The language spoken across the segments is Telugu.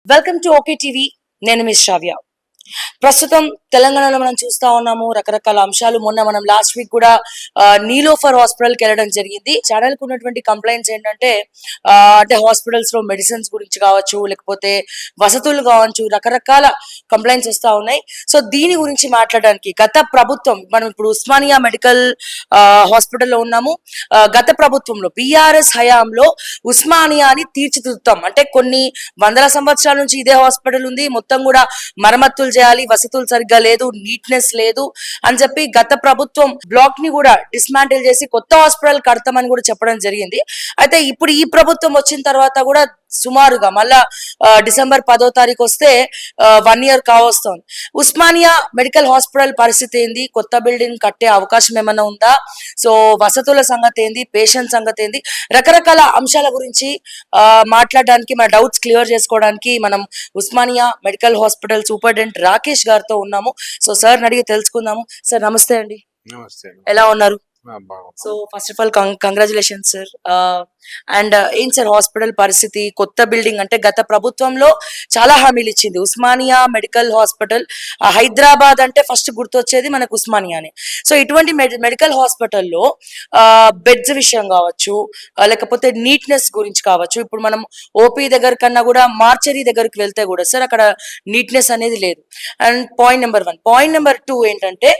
Welcome to oktv. నేను మీ శ్రావ్య. ప్రస్తుతం తెలంగాణలో మనం చూస్తా ఉన్నాము రకరకాల అంశాలు. మొన్న మనం లాస్ట్ వీక్ కూడా నీలోఫర్ హాస్పిటల్ కి వెళ్ళడం జరిగింది. ఛానల్ కు ఉన్నటువంటి కంప్లైంట్స్ ఏంటంటే అంటే హాస్పిటల్స్ లో మెడిసిన్స్ గురించి కావచ్చు, లేకపోతే వసతులు కావచ్చు, రకరకాల కంప్లైంట్స్ వస్తా ఉన్నాయి. సో దీని గురించి మాట్లాడడానికి గత ప్రభుత్వం, మనం ఇప్పుడు ఉస్మానియా మెడికల్ హాస్పిటల్లో ఉన్నాము. గత ప్రభుత్వంలో బీఆర్ఎస్ హయాంలో ఉస్మానియాని తీర్చిదిద్దుతాం అంటే కొన్ని వందల సంవత్సరాల నుంచి ఇదే హాస్పిటల్ ఉంది, మొత్తం కూడా మరమ్మతులు చేయాలి, వసతులు సరిగ్గా లేదు, నీట్నెస్ లేదు అని చెప్పి గత ప్రభుత్వం బ్లాక్ ని కూడా డిస్మాంటిల్ చేసి కొత్త హాస్పిటల్ కడతామని కూడా చెప్పడం జరిగింది. అయితే ఇప్పుడు ఈ ప్రభుత్వం వచ్చిన తర్వాత కూడా సుమారుగా మళ్ళా డిసెంబర్ 10వ తారీఖు వస్తే 1 year కావస్తోంది. ఉస్మానియా మెడికల్ హాస్పిటల్ పరిస్థితి ఏంది, కొత్త బిల్డింగ్ కట్టే అవకాశం ఏమైనా ఉందా, సో వసతుల సంగతి ఏంది, పేషెంట్ సంగతి ఏంది, రకరకాల అంశాల గురించి మాట్లాడడానికి, మన డౌట్స్ క్లియర్ చేసుకోవడానికి మనం Osmania medical hospital superintendent Rakesh గారితో ఉన్నాము. సో సార్ అడిగి తెలుసుకుందాము. సార్ నమస్తే అండి. నమస్తే. ఎలా ఉన్నారు? బాగున్నాం. So first of all congratulation sir. And ఏం సార్ హాస్పిటల్ పరిస్థితి, కొత్త బిల్డింగ్ అంటే గత ప్రభుత్వంలో చాలా హామీలు ఇచ్చింది ఉస్మానియా మెడికల్ హాస్పిటల్. హైదరాబాద్ అంటే ఫస్ట్ గుర్తొచ్చేది మనకు ఉస్మానియానే. సో ఇటువంటి మెడికల్ హాస్పిటల్లో బెడ్స్ విషయం కావచ్చు, లేకపోతే నీట్నెస్ గురించి కావచ్చు. ఇప్పుడు మనం ఓపీ దగ్గర కన్నా కూడా మార్చరీ దగ్గరికి వెళ్తే కూడా సార్ అక్కడ నీట్నెస్ అనేది లేదు. And point number 1. Point number 2 ఏంటంటే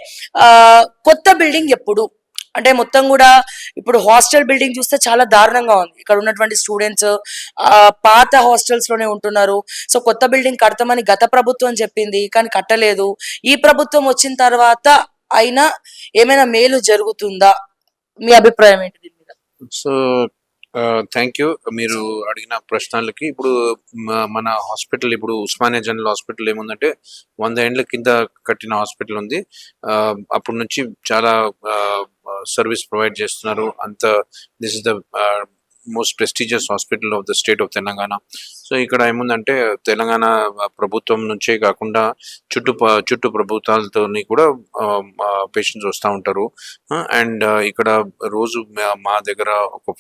కొత్త బిల్డింగ్ ఎప్పుడు అంటే మొత్తం కూడా ఇప్పుడు హాస్టల్ బిల్డింగ్ చూస్తే చాలా దారుణంగా ఉంది. ఇక్కడ ఉన్నటువంటి స్టూడెంట్స్ పాత హాస్టల్స్ లోనే ఉంటున్నారు. సో కొత్త బిల్డింగ్ కడతామని గత ప్రభుత్వం చెప్పింది, కానీ కట్టలేదు. ఈ ప్రభుత్వం వచ్చిన తర్వాత అయినా ఏమైనా మేలు జరుగుతుందా? మీ అభిప్రాయం ఏంటి దీని మీద? So thank you. మీరు అడిగిన ప్రశ్నలకి ఇప్పుడు మన హాస్పిటల్, ఇప్పుడు ఉస్మానియా జనరల్ హాస్పిటల్ ఏముందంటే 100 ఏండ్ల కింద కట్టిన హాస్పిటల్ ఉంది. అప్పటి నుంచి చాలా సర్వీస్ ప్రొవైడ్ చేస్తున్నారు. అంత this is the most prestigious hospital of the state of Telangana. So ఇక్కడ ఏముందంటే తెలంగాణ ప్రభుత్వం నుంచే కాకుండా చుట్టూ ప్రభుత్వాలతోని కూడా పేషెంట్స్ వస్తూ ఉంటారు. అండ్ ఇక్కడ రోజు మా దగ్గర ఒక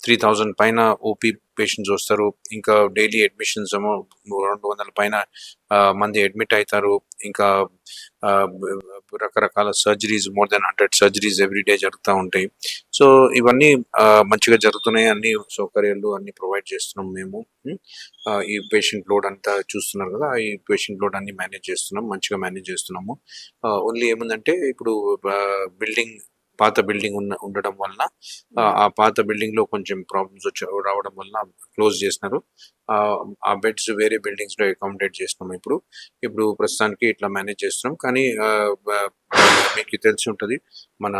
3000 పైన ఓపీ పేషెంట్స్ వస్తారు. ఇంకా డైలీ అడ్మిషన్స్ ఏమో 200 పైన మంది అడ్మిట్ అవుతారు. ఇంకా రకరకాల surgeries, more than 100 surgeries everyday జరుగుతూ ఉంటాయి. సో ఇవన్నీ మంచిగా జరుగుతున్నాయి. అన్ని సౌకర్యాలు అన్ని ప్రొవైడ్ చేస్తున్నాం మేము. ఈ పేషెంట్ లోడ్ అంతా చూస్తున్నారు కదా, ఈ పేషెంట్ లోడ్ అన్ని మేనేజ్ చేస్తున్నాం, మంచిగా మేనేజ్ చేస్తున్నాము. ఓన్లీ ఏముందంటే ఇప్పుడు పాత బిల్డింగ్ ఉండడం వలన ఆ పాత బిల్డింగ్ లో కొంచెం ప్రాబ్లమ్స్ రావడం వలన క్లోజ్ చేసినారు. ఆ బెడ్స్ వేరే బిల్డింగ్స్ లో అకామిడేట్ చేస్తున్నాం. ఇప్పుడు ప్రస్తుతానికి ఇట్లా మేనేజ్ చేస్తున్నాం. కానీ మీకు తెలిసి ఉంటుంది, మన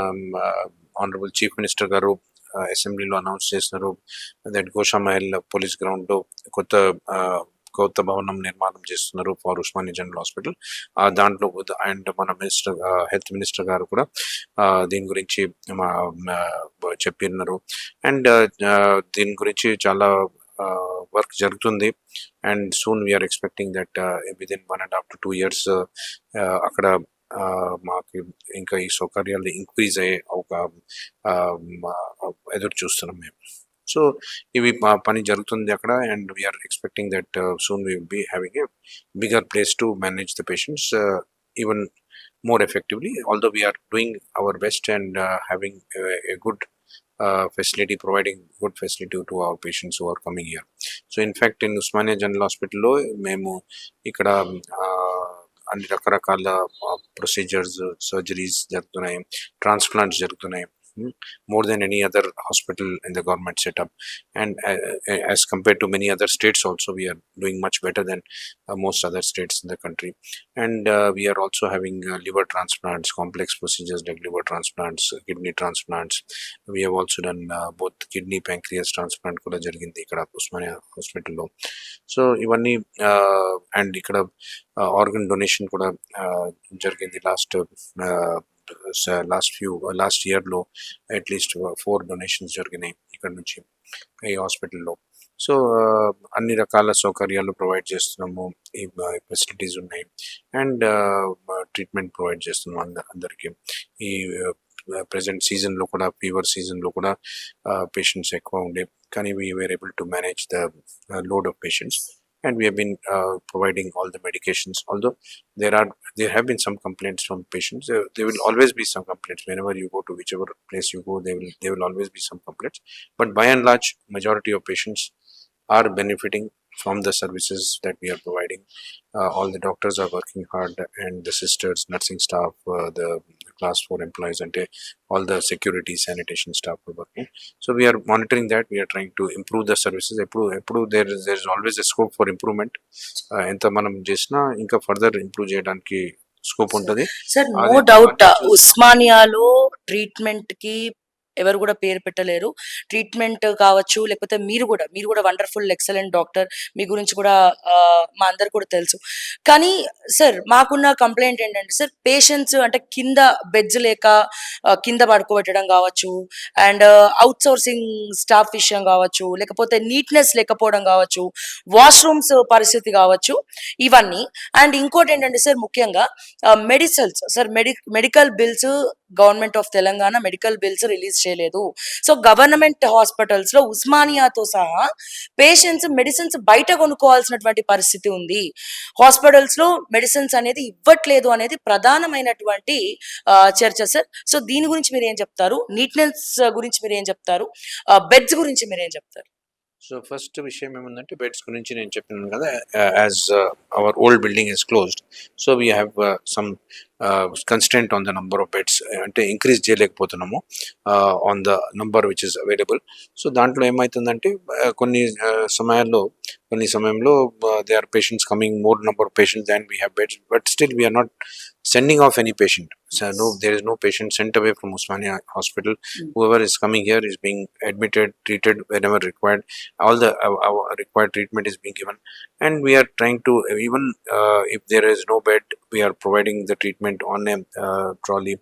ఆనరబుల్ చీఫ్ మినిస్టర్ గారు అసెంబ్లీలో అనౌన్స్ చేసినారు దట్ గోషామహల్ పోలీస్ గ్రౌండ్ లో కొత్త భవనం నిర్మాణం చేస్తున్నారు ఫర్ ఉస్మానియా జనరల్ హాస్పిటల్. దాంట్లో అండ్ మన హెల్త్ మినిస్టర్ గారు కూడా దీని గురించి చెప్పిన్నారు. అండ్ దీని గురించి చాలా వర్క్ జరుగుతుంది. And soon we are expecting that within 1.5 to 2 years అక్కడ మాకు ఇంకా ఈ సౌకర్యాలు ఇంక్రీజ్ అయ్యే ఒక ఎదురు చూస్తున్నాం మేము. సో ఇవి పని జరుగుతుంది అక్కడ. And we are expecting that soon we will be having a bigger place to manage the patients even more effectively, although we are doing our best and having a good facility, providing good facility to our patients who are coming here. So in fact in Osmania General Hospital lo memu ikkada అన్ని రకరకాల ప్రొసీజర్స్, సర్జరీస్ జరుగుతున్నాయి, ట్రాన్స్ప్లాంట్స్ జరుగుతున్నాయి, more than any other hospital in the government setup. And as compared to many other states also, we are doing much better than most other states in the country. And we are also having liver transplants, complex procedures like liver transplants, kidney transplants. We have also done both kidney, pancreas transplant kuda jarigindi ikkada Osmania hospital lo. So ivanni and ikkada organ donation kuda jarigindi last year లో అట్లీస్ట్ 4 డొనేషన్స్ జరిగినాయి ఇక్కడ నుంచి ఈ హాస్పిటల్లో. సో అన్ని రకాల సౌకర్యాలు ప్రొవైడ్ చేస్తున్నాము, ఈ ఫెసిలిటీస్ ఉన్నాయి. అండ్ ట్రీట్మెంట్ ప్రొవైడ్ చేస్తున్నాము అందరికీ. ఈ ప్రెసెంట్ సీజన్లో కూడా, ఫీవర్ సీజన్లో కూడా పేషెంట్స్ ఎక్కువ ఉండే, కానీ we were able to manage the load of patients. and we have been providing all the medications. Although there have been some complaints from patients. There will always be some complaints whenever you go to whichever place you go. There will always be some complaints, but by and large, majority of patients are benefiting from the services that we are providing. All the doctors are working hard, and the sisters, nursing staff, the class 4 employees, and all the security, sanitation staff are working. So we are monitoring that. We are trying to improve the services. There is always a scope for improvement. ఎంత మనం చేసినా ఇంకా ఫర్దర్ ఇంప్రూవ్ చేయడానికి స్కోప్ ఉంటుంది. సార్ నో అది డౌట్ అవన్నీ చూసి ఉస్మానియాలో ట్రీట్మెంట్ కి ఎవరు కూడా పేరు పెట్టలేరు. ట్రీట్మెంట్ కావచ్చు, లేకపోతే మీరు కూడా వండర్ఫుల్ ఎక్సలెంట్ డాక్టర్. మీ గురించి కూడా మా అందరు కూడా తెలుసు. కానీ సార్ మాకున్న కంప్లైంట్ ఏంటంటే సార్, పేషెంట్స్ అంటే కింద బెడ్స్ లేక కింద పడుకోబెట్టడం కావచ్చు, అండ్ అవుట్ సోర్సింగ్ స్టాఫ్ విషయం కావచ్చు, లేకపోతే నీట్నెస్ లేకపోవడం కావచ్చు, వాష్రూమ్స్ పరిస్థితి కావచ్చు, ఇవన్నీ. అండ్ ఇంకోటి ఏంటంటే సార్, ముఖ్యంగా medicines sir, medical bills government of Telangana medical bills release చేయలేదు. సో గవర్నమెంట్ హాస్పిటల్స్ లో ఉస్మానియాతో సహా పేషెంట్స్ మెడిసిన్స్ బయట కొనుక్కోవాల్సినటువంటి పరిస్థితి ఉంది. హాస్పిటల్స్ లో మెడిసిన్స్ అనేది ఇవ్వట్లేదు అనేది ప్రధానమైనటువంటి చర్చ సార్. సో దీని గురించి మీరు ఏం చెప్తారు? నీట్నెస్ గురించి మీరు ఏం చెప్తారు? బెడ్స్ గురించి మీరు ఏం చెప్తారు? సో ఫస్ట్ విషయం ఏముందంటే బెడ్స్ గురించి నేను చెప్పినాను కదా, as our old building is closed, so we have some constant on the number of beds, అంటే ఇంక్రీజ్ చేయలేకపోతున్నాము on the number which is available. So దాంట్లో ఏమవుతుందంటే కొన్ని సమయంలో they are patients coming, more number of patients than we have beds, but still we're not sending off any patient. So no, there is no patient sent away from Osmania Hospital. Whoever is coming here is being admitted, treated whenever required. All the our required treatment is being given, and we are trying to even if there is no bed, we are providing the treatment on a trolley.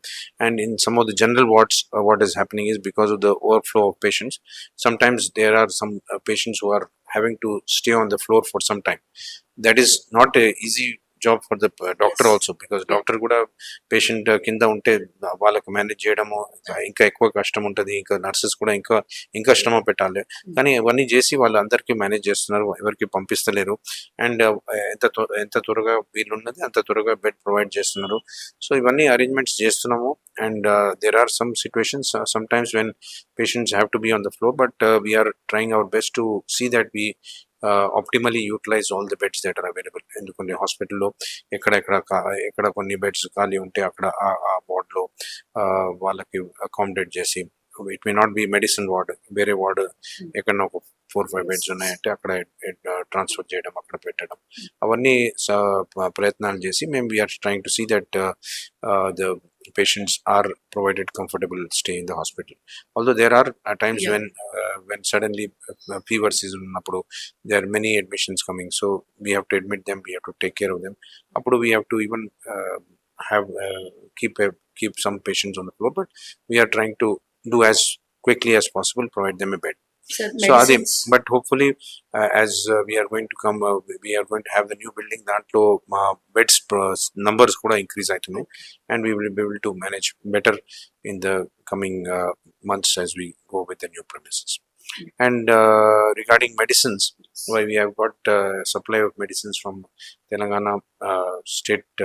And in some of the general wards, what is happening is because of the overflow of patients, sometimes there are some patients who are having to stay on the floor for some time. That is not a easy job for the doctor also, because doctor కూడా పేషెంట్ కింద ఉంటే వాళ్ళకి మేనేజ్ చేయడము ఇంకా ఎక్కువ కష్టం ఉంటుంది. ఇంకా నర్సెస్ కూడా ఇంకా శ్రమ పెట్టాలి. కానీ ఇవన్నీ చేసి వాళ్ళందరికీ మేనేజ్ చేస్తున్నారు, ఎవరికి పంపిస్తలేరు. అండ్ ఎంత త్వరగా వీలున్నది అంత త్వరగా బెడ్ ప్రొవైడ్ చేస్తున్నారు. సో ఇవన్నీ అరేంజ్మెంట్స్ చేస్తున్నాము. And there are some situations sometimes when patients have to be on the floor, but we are trying our best to see that we optimally utilize all the beds that are available. ఎందుకంటే హాస్పిటల్లో ఎక్కడ కొన్ని బెడ్స్ ఖాళీ ఉంటే అక్కడ ఆ వార్డ్లో వాళ్ళకి అకామిడేట్ చేసి, it may not be medicine ward, వేరే వార్డ్ ఎక్కడన్నా ఒక 4-5 బెడ్స్ ఉన్నాయంటే అక్కడ ట్రాన్స్ఫర్ చేయడం, అక్కడ పెట్టడం, అవన్నీ ప్రయత్నాలు చేసి మేము we are trying to see that the patients are provided comfortable stay in the hospital. Although there are times when suddenly fever season ఉన్నప్పుడు there are many admissions coming, so we have to admit them, we have to take care of them. Appudu we have to even have keep some patients on the floor, but we are trying to do as quickly as possible, provide them a bed. So but hopefully as we are going to come, we are going to have the new building, దాంట్లో మా బెడ్స్ numbers కూడా ఇంక్రీజ్ అవుతున్నాయి, and we will be able to manage better in the coming months as we go with the new premises. And regarding medicines, why we have got supply of medicines from Telangana State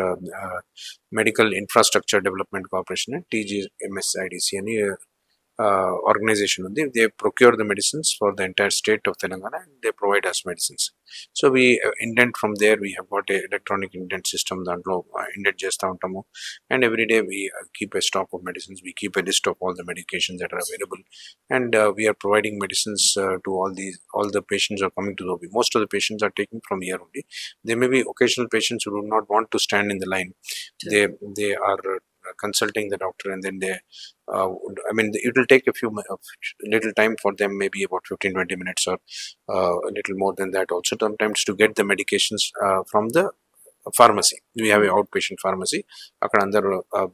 Medical Infrastructure Development Corporation, TGMSIDC అని organization ఉంది. They procure the medicines for the entire state of Telangana and they provide us medicines. So we indent from there. We have got a electronic indent system దాంట్లో indent చేస్తూ ఉంటాము, and every day we keep a stock of medicines. We keep a list of all the medications that are available, and we are providing medicines to all the patients who are coming to the OP. Most of the patients are taken from here only. There may be occasional patients who do not want to stand in the line. They are consulting the doctor, and then they I mean it will take a little time for them, maybe about 15-20 minutes or a little more than that also sometimes, to get the medications from the pharmacy. We have an outpatient pharmacy.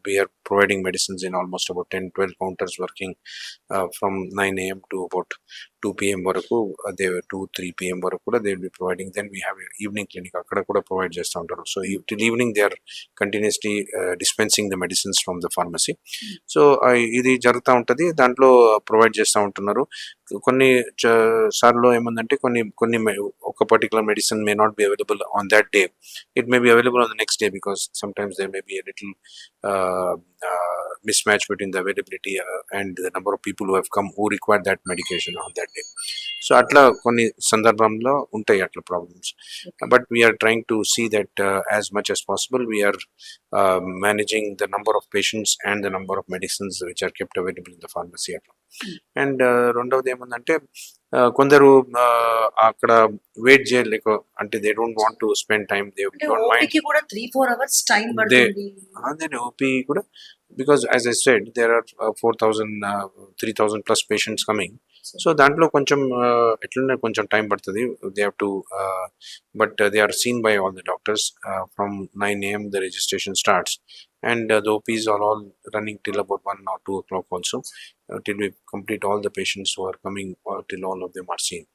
We are providing medicines in almost about 10-12 counters working from 9 a.m. to about 2 p.m. వరకు they 2-3 p.m. వరకు కూడా they will be providing. Then we have evening clinic అక్కడ కూడా ప్రొవైడ్ చేస్తూ ఉంటారు. So till evening they are continuously dispensing the medicines from the pharmacy. So ఇది జరుగుతూ ఉంటుంది, దాంట్లో ప్రొవైడ్ చేస్తూ ఉంటున్నారు. కొన్ని సార్లు ఏముందంటే కొన్ని ఒక particular medicine may not be available on that day. It may be available on the next day because sometimes there may be a little mismatch between the availability and the number of people who have come who require that medication on that day. So atla konni sandarbhamlo untayi atla problems, but we are trying to see that as much as possible we are managing the number of patients and the number of medicines which are kept available in the pharmacy atla. And రెండవది ఏముందంటే కొందరు అక్కడ వెయిట్ చేయలేక, అంటే they don't want to spend time, they don't mind కూడా 3-4 hours టైం దే పడుతుంది. then OP కూడా, because as I said there are 4,000 3,000 plus patients coming. So దాంట్లో కొంచెం ఎట్లనే కొంచెం టైం పడుతుంది. They have to but they are seen by all the doctors from 9 a.m. the registration starts, and the OPs are all running till about 1 or 2 o'clock also, till we complete all the patients who are coming, till all of them are seen.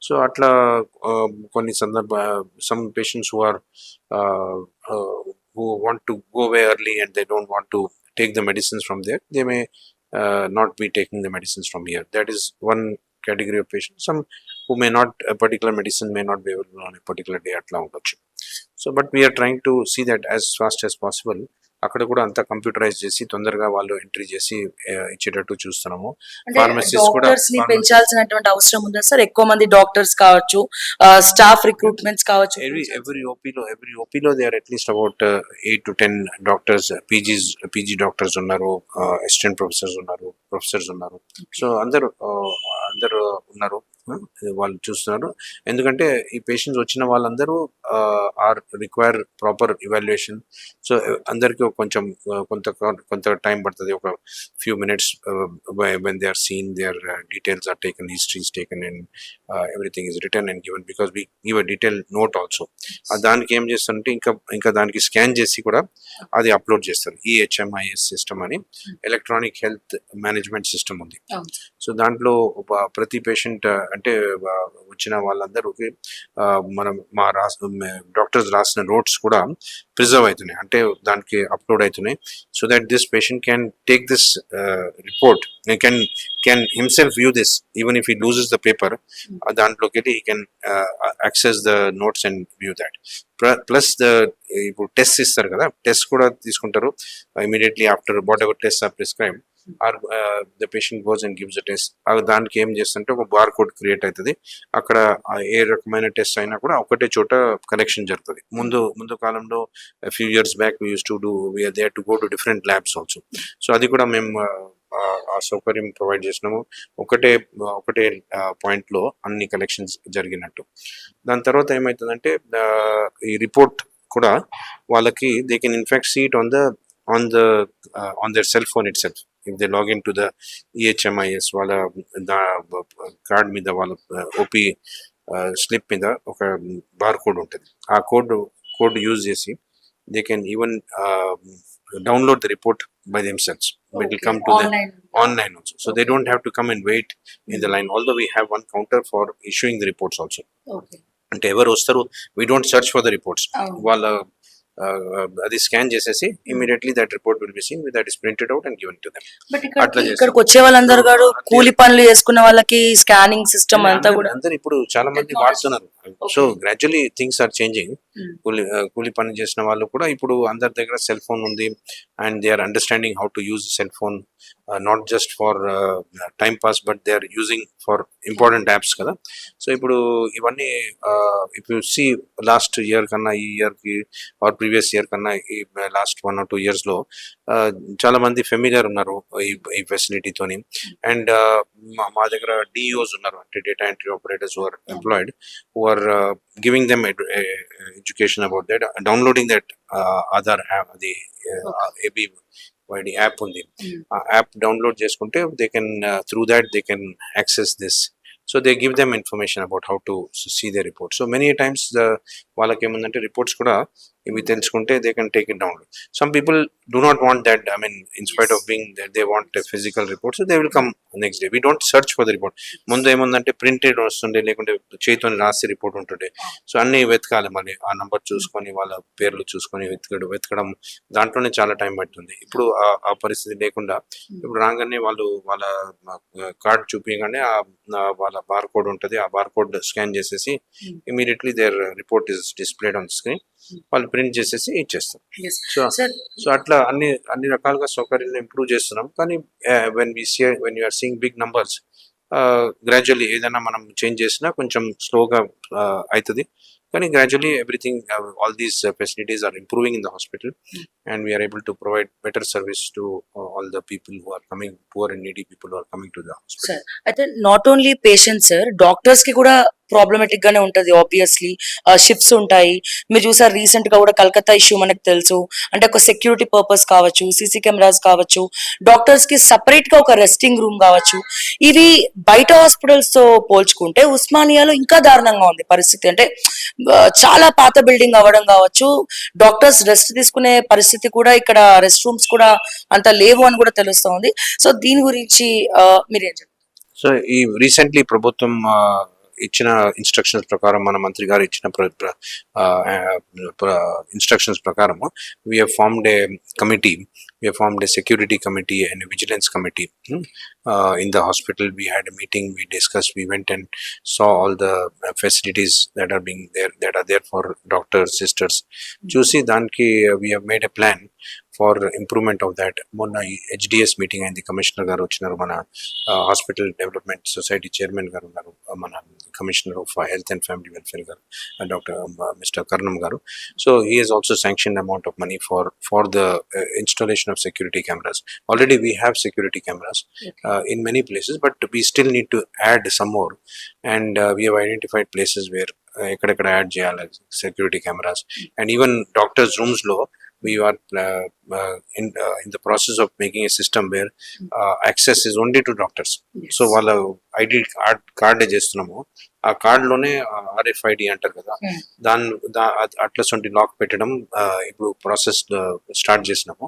So అట్లా కొన్ని some patients who are who want to go away early and they don't want to take the medicines from there, they may not be taking the medicines from here. That is one category of patients. Some who may not, a particular medicine may not be available on a particular day at long. So but we are trying to see that as fast as possible అక్కడ కూడా అంతా కంప్యూటరైజ్ చేసి తొందరగా వాళ్ళు ఎంట్రీ చేసి ఇచ్చేటట్టు చూస్తున్నాము. ఫార్మసీస్ కూడా డాక్టర్స్ ని పెంచాల్సినటువంటి అవసరం ఉందా సార్? ఎక్కువ మంది డాక్టర్స్ కావచ్చు, స్టాఫ్ రిక్రూట్మెంట్స్ కావచ్చు. every OP లో they are at least about 8 to 10 doctors, PG doctors ఉన్నారు, అసిస్టెంట్ ప్రొఫెసర్స్ ఉన్నారు. సో అందరూ ఉన్నారు, వాళ్ళు చూస్తున్నారు. ఎందుకంటే ఈ పేషెంట్స్ వచ్చిన వాళ్ళందరూ are require proper evaluation. So అందరికీ కొంచెం కొంత టైం పడుతుంది, ఒక few minutes. when they are seen, their details are taken, history is taken, and everything is written and given, because we give a detailed note also. దానికి ఏం చేస్తారంటే ఇంకా దానికి స్కాన్ చేసి కూడా అది అప్లోడ్ చేస్తారు. EHMIS సిస్టమ్ అని ఎలక్ట్రానిక్ హెల్త్ మేనేజ్మెంట్ సిస్టమ్ ఉంది. సో దాంట్లో ప్రతి పేషెంట్, అంటే వచ్చిన వాళ్ళందరూ మా డాక్టర్స్ రాసిన నోట్స్ కూడా ప్రిజర్వ్ అవుతున్నాయి, అంటే దానికి అప్లోడ్ అవుతున్నాయి. So that this patient can take this report, can himself view this even if he loses the paper. దాంట్లోకి వెళ్ళి he can access the notes and view that. Plus the ఇప్పుడు టెస్ట్ ఇస్తారు కదా, టెస్ట్ కూడా తీసుకుంటారు immediately after whatever tests are prescribed, or the patient goes and gives a test. దానికి ఏం చేస్తుంటే ఒక బార్ కోడ్ క్రియేట్ అవుతుంది. అక్కడ ఏ రకమైన టెస్ట్ అయినా కూడా ఒకటే చోట కలెక్షన్ జరుగుతుంది. ముందు కాలంలో few years back we used to do, we are there to go to different labs also. So అది కూడా మేము ఆ సౌకర్యం ప్రొవైడ్ చేసినాము, ఒకటే పాయింట్ లో అన్ని కలెక్షన్స్ జరిగినట్టు. దాని తర్వాత ఏమవుతుందంటే ఈ రిపోర్ట్ కూడా వాళ్ళకి they can in fact see it on their cell phone itself. If they log into the EHMIS వాళ్ళ కార్డ్ మీద, వాళ్ళ OP స్లిప్ మీద ఒక బార్ కోడ్ ఉంటుంది. ఆ కోడ్ యూజ్ చేసి they can even download the report by themselves. It will come to them online also. So they don't have to come and wait in the line, although we have one counter for issuing the reports also. అంటే ఎవరు వస్తారు, we don't search for the reports. వాళ్ళ అది స్కాన్ చేసేసి immediately that report will be seen, that is printed out and given to them. ఇక్కడికి వచ్చే వాళ్ళందరూ కూడా కూలి పనులు చేసుకున్న వాళ్ళకి స్కానింగ్ సిస్టమ్ అంతా కూడా అందరూ ఇప్పుడు చాలా మంది వాడుతున్నారు. So gradually things are changing. కూలి పని చేసిన వాళ్ళు కూడా ఇప్పుడు అందరి దగ్గర సెల్ ఫోన్ ఉంది, and they are understanding how to use cell phone, not just for time pass, but they are using for important apps కదా. సో ఇప్పుడు ఇవన్నీ if you see last year కన్నా ఈ ఇయర్ కి ఆర్ ప్రీవియస్ ఇయర్ కన్నా ఈ లాస్ట్ 1 or 2 years లో చాలా మంది ఫెమిలియర్ ఉన్నారు ఈ ఫెసిలిటీతోని. అండ్ మా దగ్గర DEOs ఉన్నారు, అంటే data entry operators, who are employed, who are giving them education about that, downloading that Aadhaar app, అది ABYD యాప్ ఉంది. ఆ యాప్ డౌన్లోడ్ చేసుకుంటే they can through that they can access this. So they give them information about how to see their report. So many times the వాళ్ళకి ఏముందంటే రిపోర్ట్స్ కూడా ఇవి తెలుసుకుంటే they can take it down. Some people do not want that, I mean in spite of being they want physical reports, they will come next day. We don't search for the report. ముందు ఏముందంటే ప్రింటెడ్ వస్తుండే, లేకుంటే చేతితో రాసి రిపోర్ట్ ఉంటుండే. సో అన్ని వెతకాలి, మళ్ళీ ఆ నంబర్ చూసుకొని వాళ్ళ పేర్లు చూసుకొని వెతకడం దాంట్లోనే చాలా టైం పడుతుంది. ఇప్పుడు ఆ పరిస్థితి లేకుండా ఇప్పుడు రాగానే వాళ్ళు వాళ్ళ కార్డ్ చూపించగానే వాళ్ళ బార్ కోడ్ ఉంటుంది, ఆ బార్ కోడ్ స్కాన్ చేసేసి immediately there report is displayed on screen, వాళ్ళు ప్రింట్ చేసేసి ఇచ్చేస్తారు. సో అట్లా అన్ని రకాలుగా సౌకర్యాలు ఇంప్రూవ్ చేస్తున్నాం. కానీ when you are seeing big numbers, gradually ఏదైనా మనం చేంజ్ చేసినా కొంచెం స్లోగా అవుతుంది. కానీ gradually everything, all these facilities are improving in the hospital, and we are able to provide better service to all the people who are coming, poor and needy people who are coming to the hospital. Sir అయితే not only patients sir, doctors కి కూడా ప్రాబ్లమేటిక్ గానే ఉంటది ఆబ్వియస్లీ. షిఫ్ట్స్ ఉంటాయి. మీరు చూసారు రీసెంట్ గా కూడా కలకత్తా ఇష్యూ మనకు తెలుసు. అంటే ఒక సెక్యూరిటీ పర్పస్ కావచ్చు, సీసీ కెమెరాస్ కావచ్చు, డాక్టర్స్ కి సపరేట్ గా ఒక రెస్టింగ్ రూమ్ కావచ్చు. ఇవి బయట హాస్పిటల్స్ తో పోల్చుకుంటే ఉస్మానియాలో ఇంకా దారుణంగా ఉంది పరిస్థితి. అంటే చాలా పాత బిల్డింగ్ అవ్వడం కావచ్చు, డాక్టర్స్ రెస్ట్ తీసుకునే పరిస్థితి కూడా ఇక్కడ, రెస్ట్ రూమ్స్ కూడా అంత లేవు అని కూడా తెలుస్తోంది. సో దీని గురించి మీరేం చెప్తారు? సో ఈ రీసెంట్లీ ప్రభుత్వం ఇచ్చిన ఇన్స్ట్రక్షన్స్ ప్రకారం, మన మంత్రి గారు ఇచ్చిన ఇన్స్ట్రక్షన్స్ ప్రకారం, we have formed a committee, we have formed a security committee and a vigilance committee in the hospital. We had a meeting, we discussed, we went and saw all the facilities that are being there, that are there for doctors, sisters. చూసి దానికి we have made a plan for improvement of that. మొన్న HDS మీటింగ్ అయింది, కమిషనర్ గారు వచ్చినారు, మన హాస్పిటల్ డెవలప్మెంట్ సొసైటీ చైర్మన్ గారు ఉన్నారు, మన commissioner of health and family welfare గారు, డాక్టర్ మిస్టర్ కర్ణం గారు. So he has also sanctioned amount of money for the installation of security cameras. Already we have security cameras in many places, but we still need to add some more, and we have identified places where ఎక్కడెక్కడ యాడ్ చేయాలి security cameras. And even doctors rooms లో we are in the process of making a system where access is only to doctors. So వాళ్ళ ఐడి కార్డ్ చేస్తున్నాము, ఆ కార్డ్ లోనే RFID అంటారు కదా, అట్లా లాక్ పెట్టడం ఇప్పుడు ప్రాసెస్ స్టార్ట్ చేసినాము.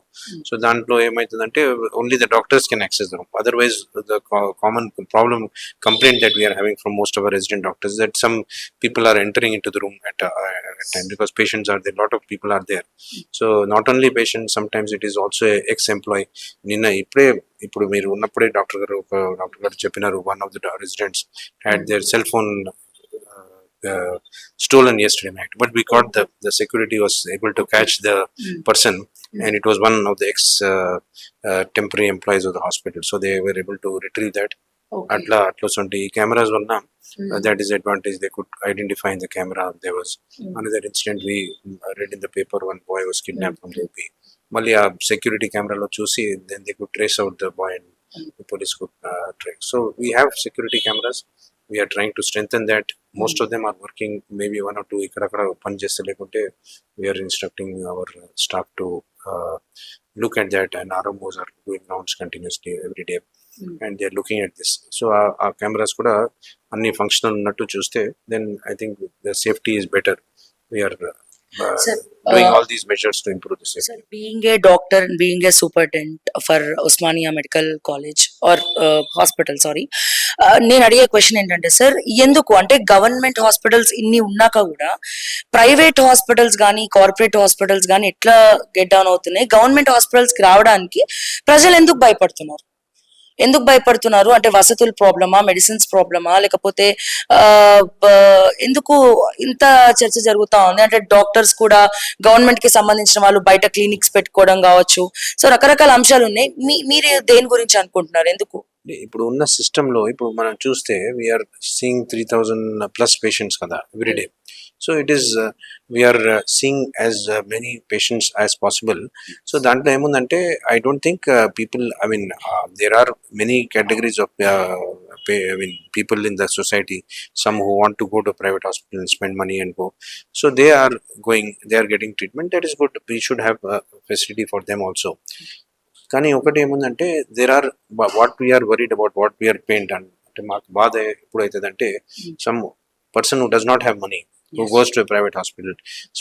సో దాంట్లో ఏమవుతుందంటే only the doctors can access the room. Otherwise the common problem complaint that we are having from most of our resident doctors, that some people are entering into the room at time, because patients are there, lot of people are there. So not only patients, sometimes it is also a ex-employee. నిన్న ఇప్పుడు మీరు ఉన్నప్పుడే డాక్టర్ గారు చెప్పినారు, one of the residents had their cell phone stolen yesterday night, but we got the security was able to catch the person, and it was one of the ex temporary employees of the hospital, so they were able to retrieve that. అట్లా ఈ కెమెరాస్ వల్ల that is advantage, they could identify in the camera. There was another incident we read in the paper, one boy was kidnapped from UP. మళ్ళీ ఆ సెక్యూరిటీ కెమెరాలో చూసి then they could trace out the boy and the police could track. So we have security cameras, we are trying to strengthen that. Most of them are working, maybe one or two ikkadakada పని చేస్తే, లేకుంటే we are instructing our staff to look at that, and RMOs are doing rounds continuously every day, and they are looking at this. So our cameras kuda anni functional unnattu chuste, then I think the safety is better. We are doing all these measures to improve the safety. Sir, being a doctor and being a superintendent for Osmania Medical College or hospital, sorry, నేను అడిగే క్వశ్చన్ ఏంటంటే సార్, ఎందుకు అంటే గవర్నమెంట్ హాస్పిటల్స్ ఇన్ని ఉన్నాక కూడా ప్రైవేట్ హాస్పిటల్స్ కానీ కార్పొరేట్ హాస్పిటల్స్ కానీ ఎట్లా గెట్ డౌన్ అవుతున్నాయి? గవర్నమెంట్ హాస్పిటల్స్ కి రావడానికి ప్రజలు ఎందుకు భయపడుతున్నారు? అంటే వసతుల ప్రాబ్లమా, మెడిసిన్స్ ప్రాబ్లమా, లేకపోతే ఎందుకు ఇంత చర్చ జరుగుతా ఉంది? అంటే డాక్టర్స్ కూడా గవర్నమెంట్ కి సంబంధించిన వాళ్ళు బయట క్లినిక్స్ పెట్టుకోవడం కావచ్చు, సో రకరకాల అంశాలు ఉన్నాయి. మీరు దేని గురించి అనుకుంటున్నారు? ఎందుకు ఇప్పుడు ఉన్న సిస్టమ్ లో ఇప్పుడు మనం చూస్తే వీఆర్ సీయింగ్ 3000+ పేషెంట్స్ కదా every day. So it is we are seeing as many patients as possible. So దాంట్లో ఏముందంటే I don't think people, I mean there are many categories of people in the society, some who want to go to private hospital and spend money and go, so they are getting treatment. That is good, we should have a facility for them also. కానీ ఒకటి ఏముందంటే there are what we are worried about, what we are pained అంటే మాకు బాధ ఎప్పుడు అవుతుందంటే, some person who does not have money, who Yes. goes to a private hospital,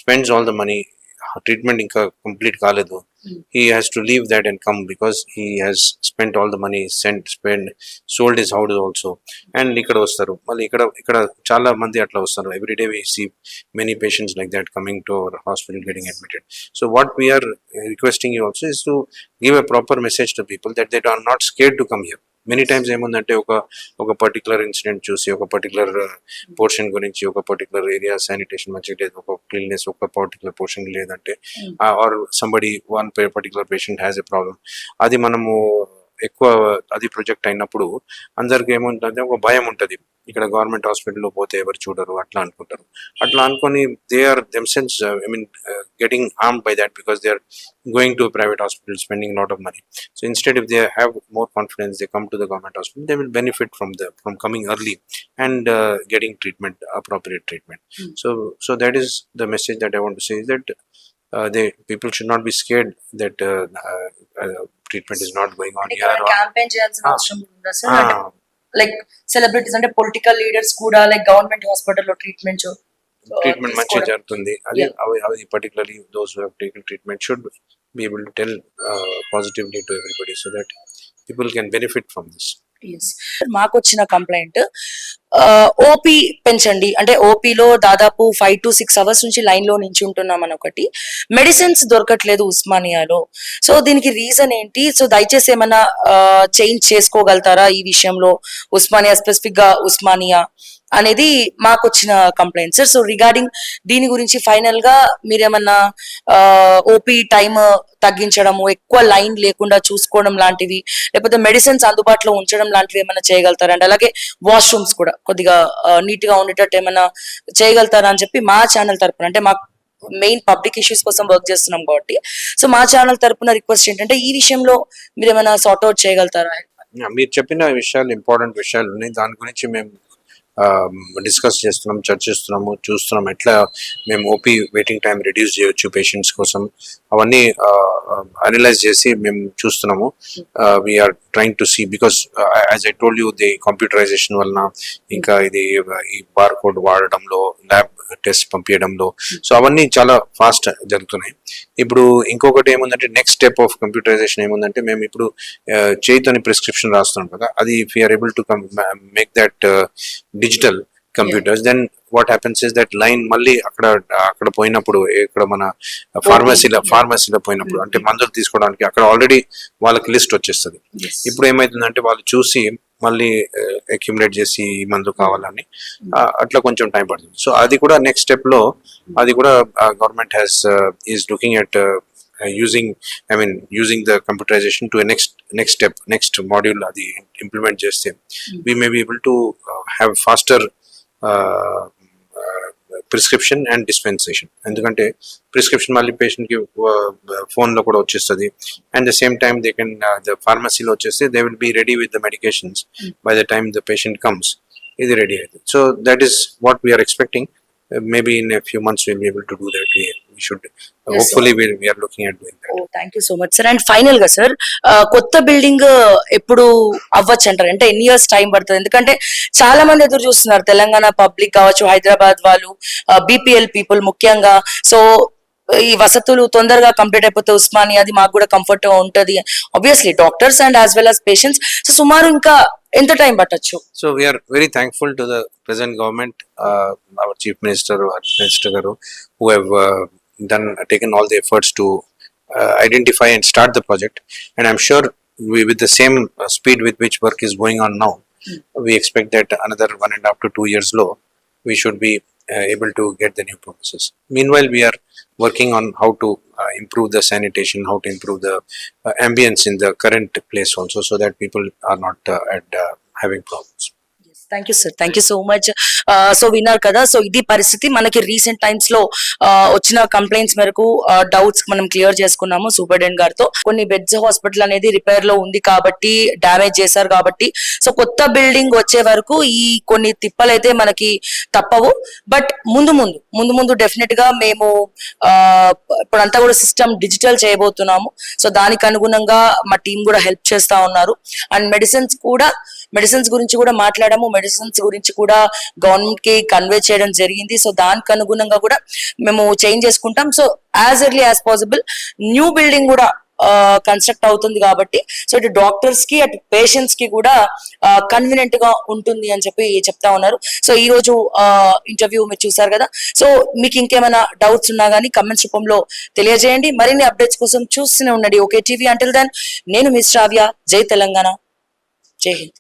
spends all the money, treatment ఇంకా కంప్లీట్ కాలేదు, he has to leave that and come because he has spent all the money, sold his house also, and ఇక్కడ వస్తారు మళ్ళీ ఇక్కడ ఇక్కడ చాలా మంది అట్లా వస్తారు. Every day we see many patients like that coming to our hospital getting admitted. So what we are requesting you also is to give a proper message to people that they are not scared to come here. Many times ఏముందంటే ఒక పర్టికులర్ ఇన్సిడెంట్ చూసి ఒక పర్టికులర్ పోర్షన్ గురించి, ఒక పర్టికులర్ ఏరియా శానిటేషన్ మంచిగా లేదు, ఒక క్లీన్నెస్ ఒక పర్టికులర్ పోర్షన్ లేదంటే, or somebody one particular patient has a problem, అది మనము ఎక్కువ అది ప్రొజెక్ట్ అయినప్పుడు అందరికి ఏముంటుంది, ఒక భయం ఉంటుంది, ఇక్కడ గవర్నమెంట్ హాస్పిటల్లో పోతే ఎవరు చూడరు అట్లా అనుకుంటారు. అట్లా అనుకొని they are themselves getting harmed by that because they are going to private hospital spending lot of money. So instead, if they have more confidence, they come to the government hospital, they will benefit from coming early and getting treatment, appropriate treatment. So that is the message that I want to say, is that people should not be scared that treatment is not going on here. Campaign చేయాల్సిన అవసరం ఉందా సార్? అంటే Ah, లైక్ సెలబ్రిటీస్ అంటే పొలిటికల్ లీడర్స్ కూడా లైక్ గవర్నమెంట్ హాస్పిటల్లో ట్రీట్మెంట్ ట్రీట్మెంట్ మంచిగా జరుగుతుంది, అది అవి particularly those who have taken treatment should be able to tell positively to everybody so that people can benefit from this. మాకు వచ్చిన కంప్లైంట్, ఓపీ పెంచండి అంటే ఓపీలో దాదాపు 5 to 6 hours నుంచి లైన్ లో నుంచి ఉంటున్నాం అని ఒకటి, మెడిసిన్స్ దొరకట్లేదు ఉస్మానియాలో. సో దీనికి రీజన్ ఏంటి? సో దయచేసి ఏమైనా చేంజ్ చేసుకోగలుగుతారా ఈ విషయంలో, ఉస్మానియా స్పెసిఫిక్ గా ఉస్మానియా అనేది మాకు వచ్చిన కంప్లైంట్ సార్. సో రిగార్డింగ్ దీని గురించి ఫైనల్ గా మీరేమన్నా ఓపీ టైమ్ తగ్గించడము, ఎక్కువ లైన్ లేకుండా చూసుకోవడం లాంటివి, లేకపోతే మెడిసిన్స్ అందుబాటులో ఉంచడం లాంటివి ఏమైనా చేయగలుగుతారా? అండ్ అలాగే వాష్రూమ్స్ కూడా కొద్దిగా నీట్ గా ఉండేటట్టు ఏమైనా చేయగలుగుతారా అని చెప్పి మా ఛానల్ తరపున, అంటే మాకు మెయిన్ పబ్లిక్ ఇష్యూస్ కోసం వర్క్ చేస్తున్నాం కాబట్టి, సో మా ఛానల్ తరపున రిక్వెస్ట్ ఏంటంటే ఈ విషయంలో మీరు ఏమైనా సార్ట్అవుట్ చేయగలుగుతారా? మీరు చెప్పిన విషయాలు ఇంపార్టెంట్ విషయాలు ఉన్నాయి, దాని గురించి మేము డిస్కస్ చేస్తున్నాం, చర్చిస్తున్నాము, చూస్తున్నాం ఎట్లా మేము ఓపీ వెయిటింగ్ టైం రిడ్యూస్ చేయొచ్చు పేషెంట్స్ కోసం, అవన్నీ అనలైజ్ చేసి మేము చూస్తున్నాము. We're trying to see because as I told you, the computerisation వలన, ఇంకా ఇది ఈ బార్ కోడ్ వాడడంలో, ల్యాబ్ టెస్ట్ పంపించడంలో, సో అవన్నీ చాలా ఫాస్ట్ జరుగుతున్నాయి. ఇప్పుడు ఇంకొకటి ఏముందంటే, నెక్స్ట్ స్టెప్ ఆఫ్ కంప్యూటరైజేషన్ ఏముందంటే, మేము ఇప్పుడు చేయితోని ప్రిస్క్రిప్షన్ రాస్తున్నాం కదా, అది if you are able to make that digital computers, then what happens is that line మళ్ళీ అక్కడ పోయినప్పుడు, ఇక్కడ మన ఫార్మసీలో పోయినప్పుడు, అంటే మందులు తీసుకోవడానికి అక్కడ ఆల్రెడీ వాళ్ళకి లిస్ట్ వచ్చేస్తుంది. ఇప్పుడు ఏమైతుందంటే వాళ్ళు చూసి మళ్ళీ అక్యుములేట్ చేసి ఈ మందు కావాలని అట్లా కొంచెం టైం పడుతుంది. సో అది కూడా నెక్స్ట్ స్టెప్ లో, అది కూడా government is looking at using the computerization to a next step, next module అది ఇంప్లిమెంట్ చేస్తే we may be able to have faster prescription and dispensation. ఎందుకంటే ప్రిస్క్రిప్షన్ మళ్ళీ పేషెంట్ కి ఫోన్ లో కూడా వచ్చేస్తుంది, and the same time they can the ఫార్మసీలో వచ్చేస్తే they will be ready with the medications by the time the patient comes, ఇది రెడీ అవుతుంది. So that is what we're expecting. Maybe in a few months we'll be able to do that. We should hopefully we are looking at doing that. Thank you so much sir. And final గా సార్, కొత్త బిల్డింగ్ ఎప్పుడు అవ్వచ్చు అంటారు? అంటే ఎన్ని ఇయర్స్ టైం పడుతుంది? ఎందుకంటే చాలా మంది ఎదురు చూస్తున్నారు, తెలంగాణ పబ్లిక్ కావచ్చు, హైదరాబాద్ వాళ్ళు, బీపీఎల్ పీపుల్ ముఖ్యంగా. సో ఈ వసతులు తొందరగా కంప్లీట్ అయిపోతే ఉస్మానియా అది మాకు కూడా కంఫర్ట్ గా ఉంటది, obviously doctors and as well as patients. So సుమారు ఇంకా ఎంత టైం పట్టొచ్చు? So we are very thankful to the present government, our chief minister, our minister garu, who have taken all the efforts to identify and start the project, and I'm sure with the same speed with which work is going on now, we expect that another 1.5 to 2 years low, we should be able to get the new premises. Meanwhile, we are working on how to improve the sanitation, how to improve the ambience in the current place also, so that people are not having problems. Thank you sir, thank you so much. So విన్నారు కదా, సో ఇది పరిస్థితి. మనకి రీసెంట్ టైమ్స్ లో వచ్చిన కంప్లైంట్స్ మేరకు డౌట్స్ మనం క్లియర్ చేసుకున్నాము సూపరింటెండెంట్ గారితో. కొన్ని బెడ్స్ హాస్పిటల్ అనేది రిపేర్ లో ఉంది కాబట్టి, డ్యామేజ్ చేశారు కాబట్టి, సో కొత్త బిల్డింగ్ వచ్చే వరకు ఈ కొన్ని తిప్పలైతే మనకి తప్పవు. బట్ ముందు డెఫినెట్ గా మేము ఇప్పుడంతా కూడా సిస్టమ్ డిజిటల్ చేయబోతున్నాము. సో దానికి అనుగుణంగా మా టీం కూడా హెల్ప్ చేస్తా ఉన్నారు. అండ్ మెడిసిన్స్ కూడా మెడిసిన్స్ గురించి కూడా మాట్లాడాము. మెడిసిన్స్ గురించి కూడా గవర్నమెంట్ కి కన్వే చేయడం జరిగింది. సో దానికి అనుగుణంగా కూడా మేము చేంజ్ చేసుకుంటాం. So as early as possible new building కూడా కన్స్ట్రక్ట్ అవుతుంది కాబట్టి సో ఇటు డాక్టర్స్ కి అటు పేషెంట్స్ కి కూడా కన్వీనియంట్ గా ఉంటుంది అని చెప్పి చెప్తా ఉన్నారు. సో ఈ రోజు ఇంటర్వ్యూ మీరు చూసారు కదా. సో మీకు ఇంకేమైనా డౌట్స్ ఉన్నా కానీ కమెంట్స్ రూపంలో తెలియజేయండి. మరిన్ని అప్డేట్స్ కోసం చూస్తూనే ఉండండి ఓకే టీవీ. అంటిల్ దెన్ నేను మీ శ్రావ్య. జై తెలంగాణ, జై హింద్.